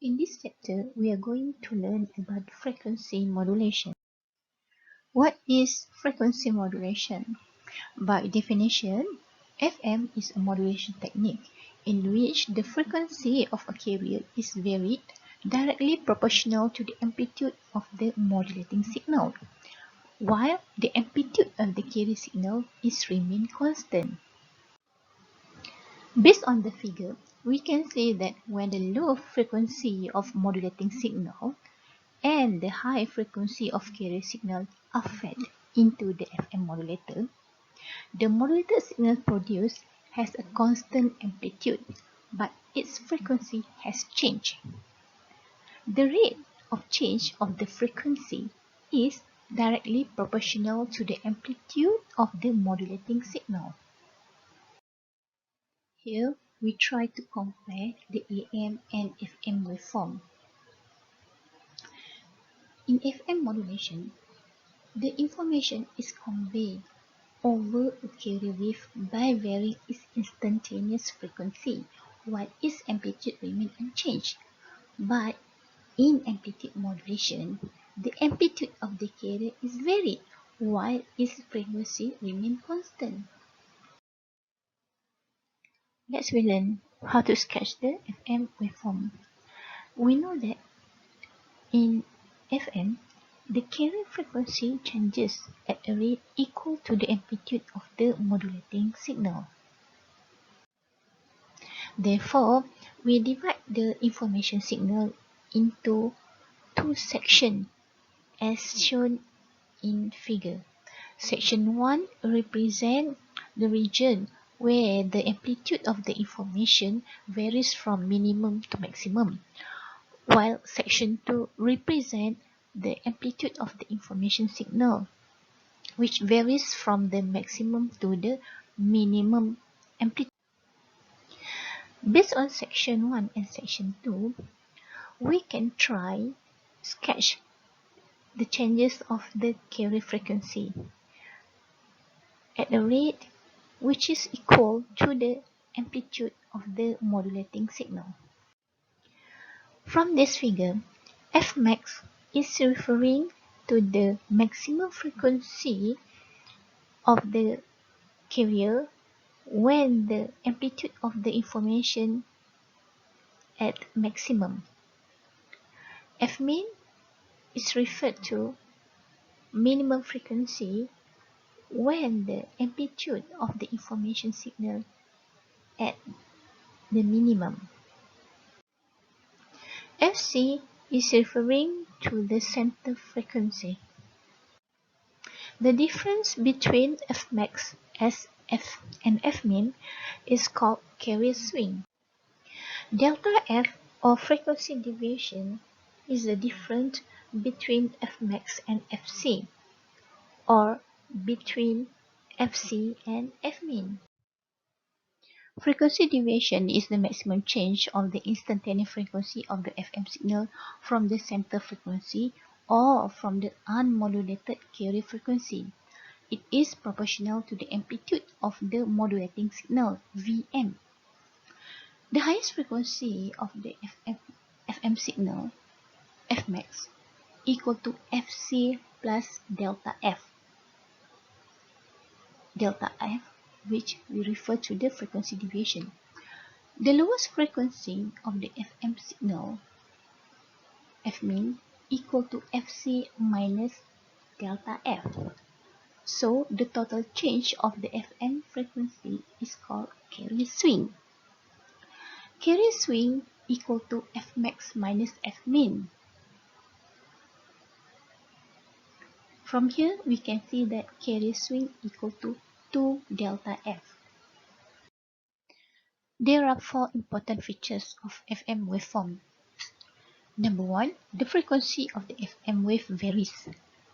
In this chapter, we are going to learn about frequency modulation. What is frequency modulation? By definition, FM is a modulation technique in which the frequency of a carrier is varied directly proportional to the amplitude of the modulating signal, while the amplitude of the carrier signal is remain constant. Based on the figure, we can say that when the low frequency of modulating signal and the high frequency of carrier signal are fed into the FM modulator, the modulated signal produced has a constant amplitude, but its frequency has changed. The rate of change of the frequency is directly proportional to the amplitude of the modulating signal. Here, we try to compare the AM and FM waveform. In FM modulation, the information is conveyed over a carrier wave by varying its instantaneous frequency, while its amplitude remains unchanged. But in amplitude modulation, the amplitude of the carrier is varied, while its frequency remains constant. Let's learn how to sketch the FM waveform. We know that in FM, the carrier frequency changes at a rate equal to the amplitude of the modulating signal. Therefore, we divide the information signal into two sections as shown in figure. Section 1 represents the region where the amplitude of the information varies from minimum to maximum, while section 2 represents the amplitude of the information signal, which varies from the maximum to the minimum amplitude. Based on section 1 and section 2, we can try sketch the changes of the carrier frequency at a rate which is equal to the amplitude of the modulating signal. From this figure, Fmax is referring to the maximum frequency of the carrier when the amplitude of the information at maximum. Fmin is referred to minimum frequency when the amplitude of the information signal at the minimum. Fc is referring to the center frequency. The difference between Fmax, Sf, and Fmin is called carrier swing. Delta F, or frequency deviation, is the difference between Fmax and Fc, or between Fc and Fmin. Frequency deviation is the maximum change of the instantaneous frequency of the FM signal from the center frequency or from the unmodulated carrier frequency. It is proportional to the amplitude of the modulating signal, Vm. The highest frequency of the FM signal, Fmax, equal to Fc plus delta F. Delta F, which we refer to the frequency deviation. The lowest frequency of the FM signal, Fmin, equal to Fc minus delta F. So, the total change of the FM frequency is called carrier swing. Carrier swing equal to Fmax minus Fmin. From here, we can see that carrier swing equal to 2 delta F. There are 4 important features of FM waveform. Number 1, the frequency of the FM wave varies.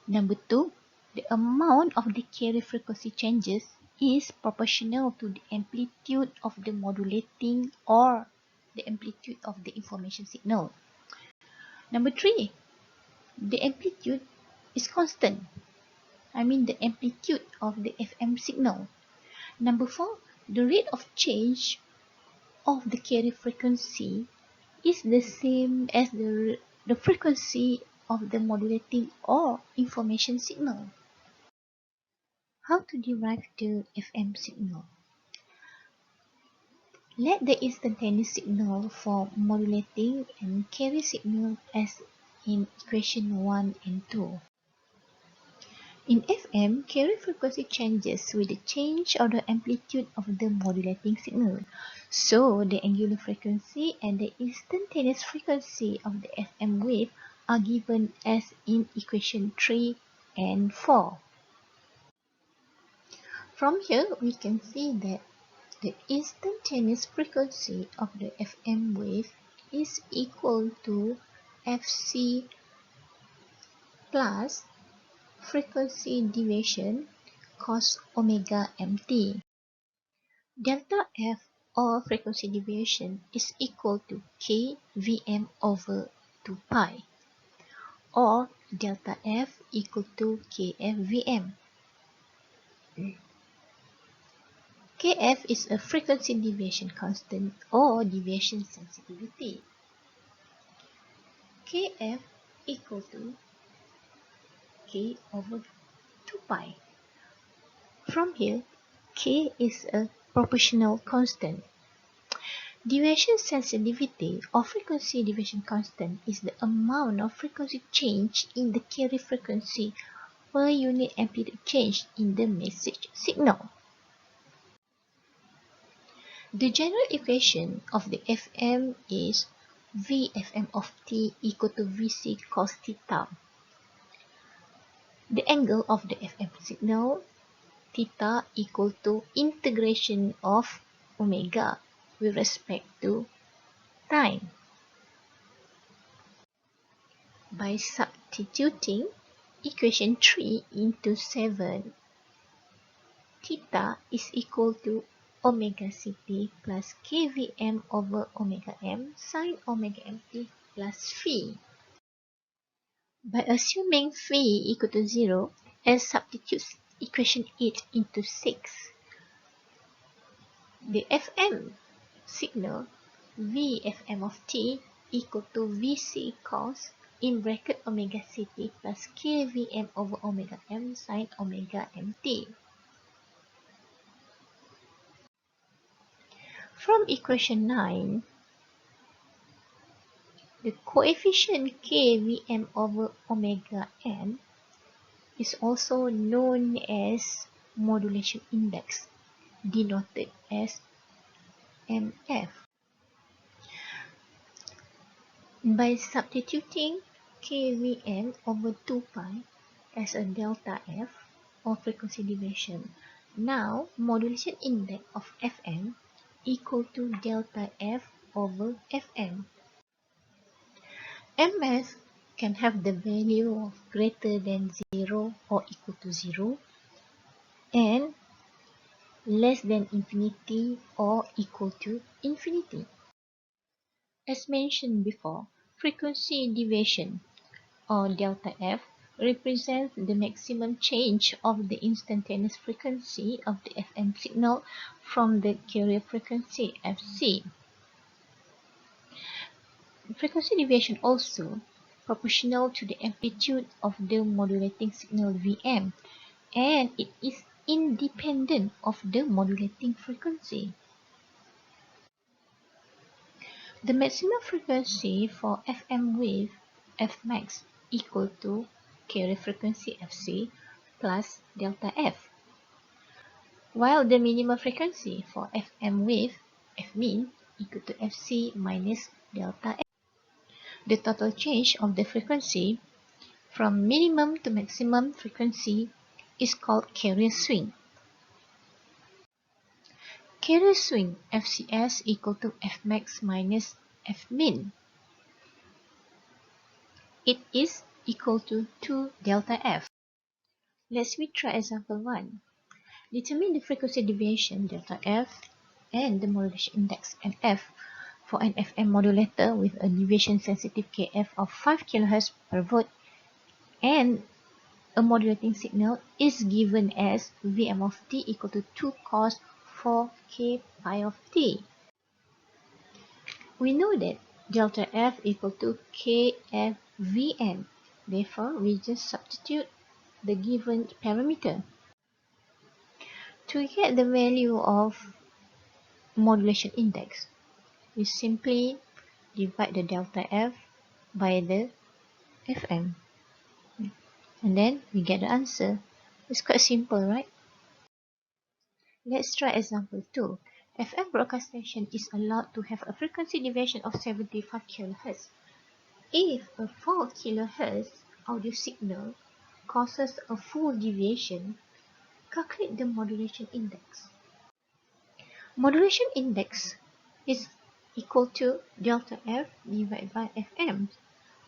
Number 2, the amount of the carrier frequency changes is proportional to the amplitude of the modulating or the amplitude of the information signal. Number 3, the amplitude is constant. The amplitude of the FM signal. Number 4, the rate of change of the carrier frequency is the same as the frequency of the modulating or information signal. How to derive the FM signal? Let the instantaneous signal for modulating and carry signal as in equation 1 and 2. In FM, carry frequency changes with the change of the amplitude of the modulating signal. So, the angular frequency and the instantaneous frequency of the FM wave are given as in equation 3 and 4. From here, we can see that the instantaneous frequency of the FM wave is equal to Fc plus frequency deviation cos omega mt. Delta F or frequency deviation is equal to k Vm over 2 pi or delta F equal to kf Vm. Kf is a frequency deviation constant or deviation sensitivity. Kf equal to k over 2 pi. From here, k is a proportional constant. Deviation sensitivity or frequency deviation constant is the amount of frequency change in the carry frequency per unit amplitude change in the message signal. The general equation of the FM is Vfm of t equal to Vc cos theta. The angle of the FM signal, theta, equal to integration of omega with respect to time. By substituting equation 3 into 7, theta is equal to omega ct plus kvm over omega m sine omega mt plus phi. By assuming phi equal to 0 and substitute equation 8 into 6, the FM signal Vfm of t equal to Vc cos in bracket omega ct plus kvm over omega m sine omega mt. From equation 9, the coefficient kvm over omega m is also known as modulation index, denoted as mf. By substituting kvm over 2 pi as a delta f or frequency deviation, now modulation index of Fm equal to delta f over Fm. Mf can have the value of greater than 0 or equal to 0 and less than infinity or equal to infinity. As mentioned before, frequency deviation or delta f represents the maximum change of the instantaneous frequency of the FM signal from the carrier frequency Fc. Frequency deviation also proportional to the amplitude of the modulating signal Vm, and it is independent of the modulating frequency. The maximum frequency for FM wave Fmax equal to carrier frequency Fc plus delta f, while the minimum frequency for FM wave Fmin equal to Fc minus delta f. The total change of the frequency from minimum to maximum frequency is called carrier swing. Carrier swing FCS equal to Fmax minus Fmin. It is equal to 2 delta f. Let's try example 1. Determine the frequency deviation delta f and the modulation index NF for an FM modulator with a deviation sensitive KF of 5 kHz per volt and a modulating signal is given as Vm of t equal to 2 cos 4 k pi of t. We know that delta F equal to KFVN. Therefore, we just substitute the given parameter. To get the value of modulation index, we simply divide the delta F by the FM. And then we get the answer. It's quite simple, right? Let's try example 2. FM broadcast station is allowed to have a frequency deviation of 75 kHz. If a 4 kHz audio signal causes a full deviation, calculate the modulation index. Modulation index is equal to delta F divided by FM.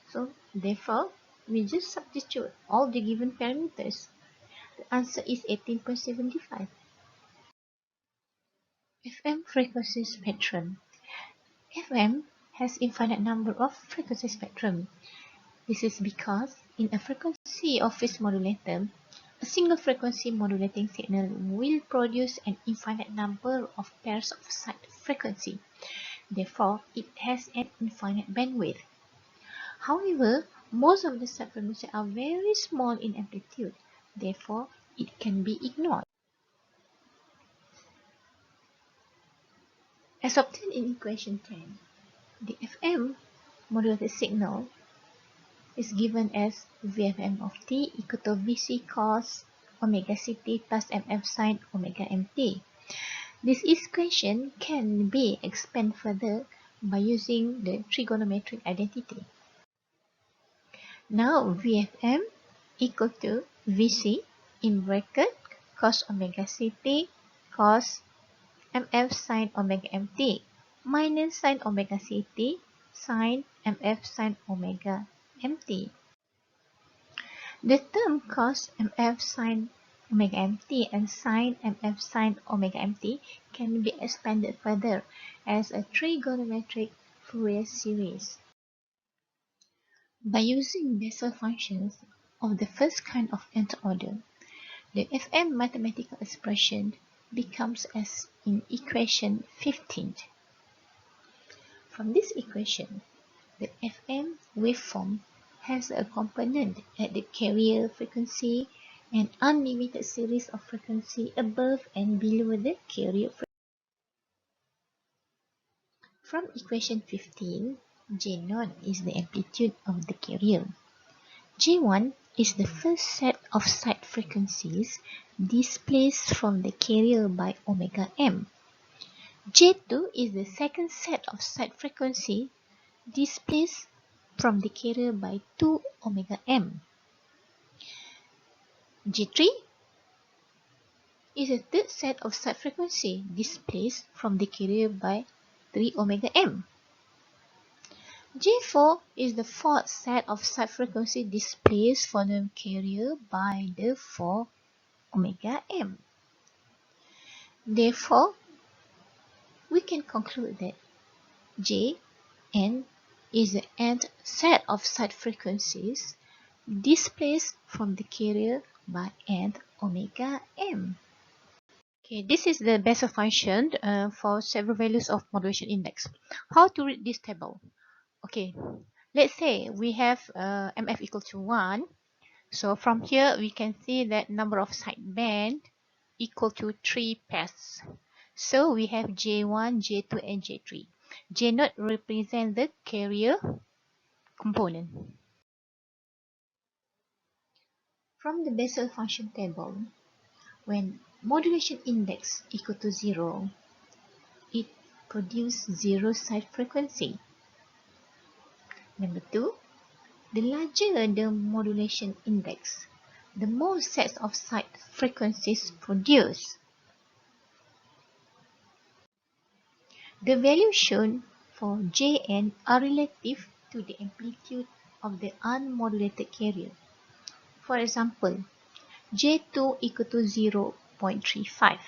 So, therefore, we just substitute all the given parameters. The answer is 18.75. FM frequency spectrum. FM has infinite number of frequency spectrum. This is because in a frequency of phase modulator, a single frequency modulating signal will produce an infinite number of pairs of side frequency. Therefore, it has an infinite bandwidth. However, most of the side frequencies are very small in amplitude. Therefore, it can be ignored. As obtained in equation 10, the FM modulated signal is given as VFM of t equal to Vc cos omega ct plus mf sin omega mt. This equation can be expanded further by using the trigonometric identity. Now VFM equal to Vc in bracket cos omega ct cos mf sin omega mt minus sin omega ct sin mf sin omega mt. The term cos mf sin omega mt and sin mf sin omega mt can be expanded further as a trigonometric Fourier series. By using Bessel functions of the first kind of nth order, the FM mathematical expression becomes as in equation 15. From this equation, the FM waveform has a component at the carrier frequency and unlimited series of frequency above and below the carrier frequency. From equation 15, J0 is the amplitude of the carrier. J1 is the first set of side frequencies displaced from the carrier by omega m. J2 is the second set of side frequency displaced from the carrier by 2 omega m. J3 is the third set of side frequency displaced from the carrier by 3 omega m. J4 is the fourth set of side frequency displaced from the carrier by the 4 omega m. Therefore, we can conclude that Jn is the nth set of side frequencies displaced from the carrier by nth omega m. Okay, this is the Bessel function for several values of modulation index. How to read this table? Okay, let's say we have mf equal to 1. So from here we can see that number of sideband equal to 3 pairs. So we have J1, J2 and J3. J0 represents the carrier component. From the Bessel function table, when modulation index equal to 0, it produces 0 side frequency. Number 2, the larger the modulation index, the more sets of side frequencies produced. The values shown for Jn are relative to the amplitude of the unmodulated carrier. For example, J2 equal to 0.35.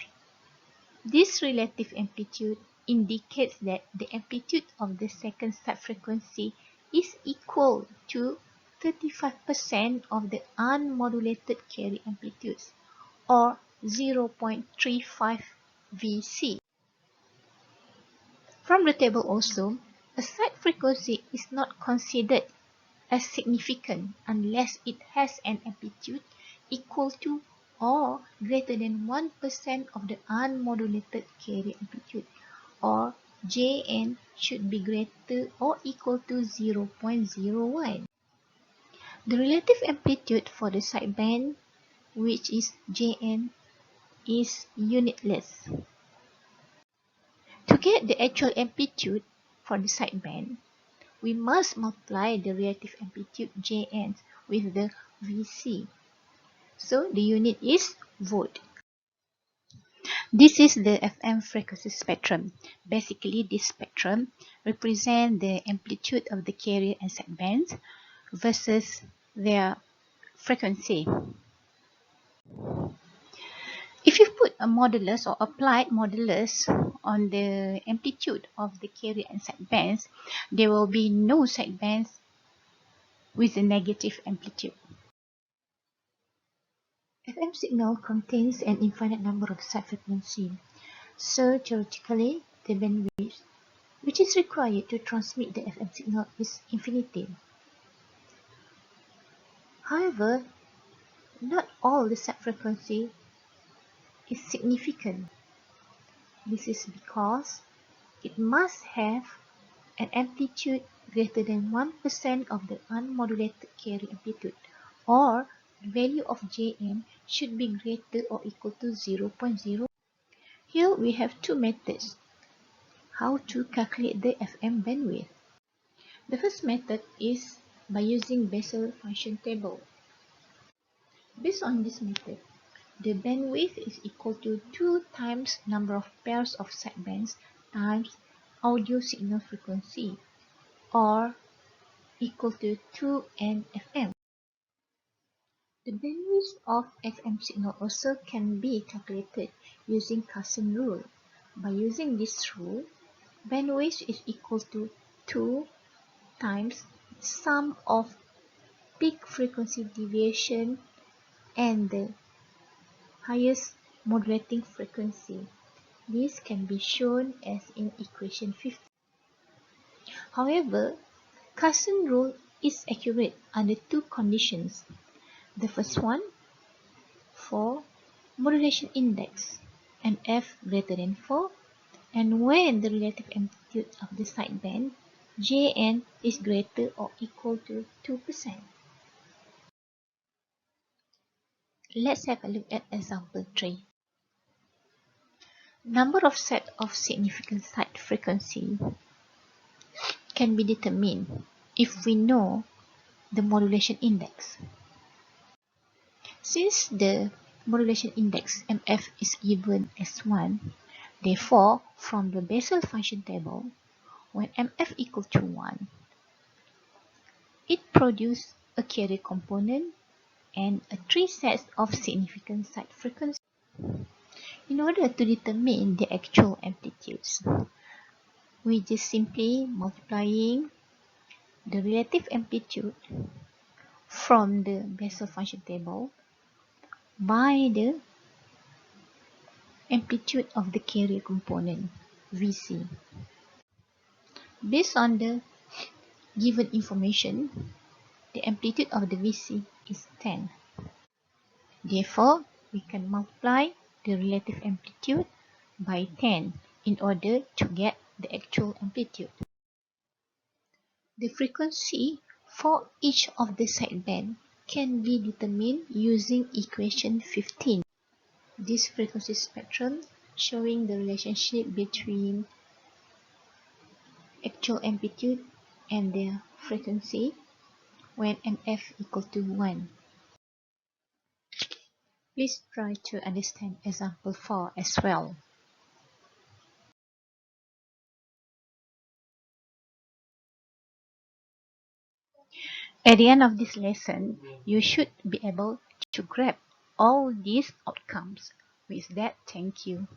This relative amplitude indicates that the amplitude of the second side frequency is equal to 35% of the unmodulated carrier amplitudes, or 0.35 Vc. From the table also, A side frequency is not considered as significant unless it has an amplitude equal to or greater than 1% of the unmodulated carrier amplitude, or Jn should be greater or equal to 0.01. The relative amplitude for the sideband, which is Jn, is unitless. To get the actual amplitude for the sideband, we must multiply the relative amplitude Jn with the Vc. So the unit is volt. This is the FM frequency spectrum. Basically, this spectrum represents the amplitude of the carrier and sidebands versus their frequency. If you put a modulus or applied modulus on the amplitude of the carrier and sidebands, there will be no sidebands with a negative amplitude. FM signal contains an infinite number of side frequencies, so theoretically the bandwidth which is required to transmit the FM signal is infinite. However, not all the side frequency is significant. This is because it must have an amplitude greater than 1% of the unmodulated carrier amplitude, or the value of Jn should be greater or equal to 0.0. Here we have two methods how to calculate the FM bandwidth. The first method is by using Bessel function table. Based on this method, the bandwidth is equal to 2 times number of pairs of sidebands times audio signal frequency, or equal to 2n FM. The bandwidth of FM signal also can be calculated using Carson rule. By using this rule, bandwidth is equal to 2 times sum of peak frequency deviation and the highest modulating frequency. This can be shown as in equation 50. However, Carson rule is accurate under two conditions. The first one, for modulation index MF greater than 4, and when the relative amplitude of the sideband Jn is greater or equal to 2%. Let's have a look at example 3. Number of set of significant side frequency can be determined if we know the modulation index. Since the modulation index MF is given as 1, therefore from the Bessel function table, when MF equal to 1, it produces a carrier component and 3 sets of significant side frequency. In order to determine the actual amplitudes, we just simply multiplying the relative amplitude from the Bessel function table by the amplitude of the carrier component Vc. Based on the given information, the amplitude of the Vc is 10. Therefore, we can multiply the relative amplitude by 10 in order to get the actual amplitude. The frequency for each of the sideband can be determined using equation 15. This frequency spectrum showing the relationship between actual amplitude and their frequency when MF equal to 1. Please try to understand example 4 as well. At the end of this lesson, you should be able to grab all these outcomes. With that, thank you.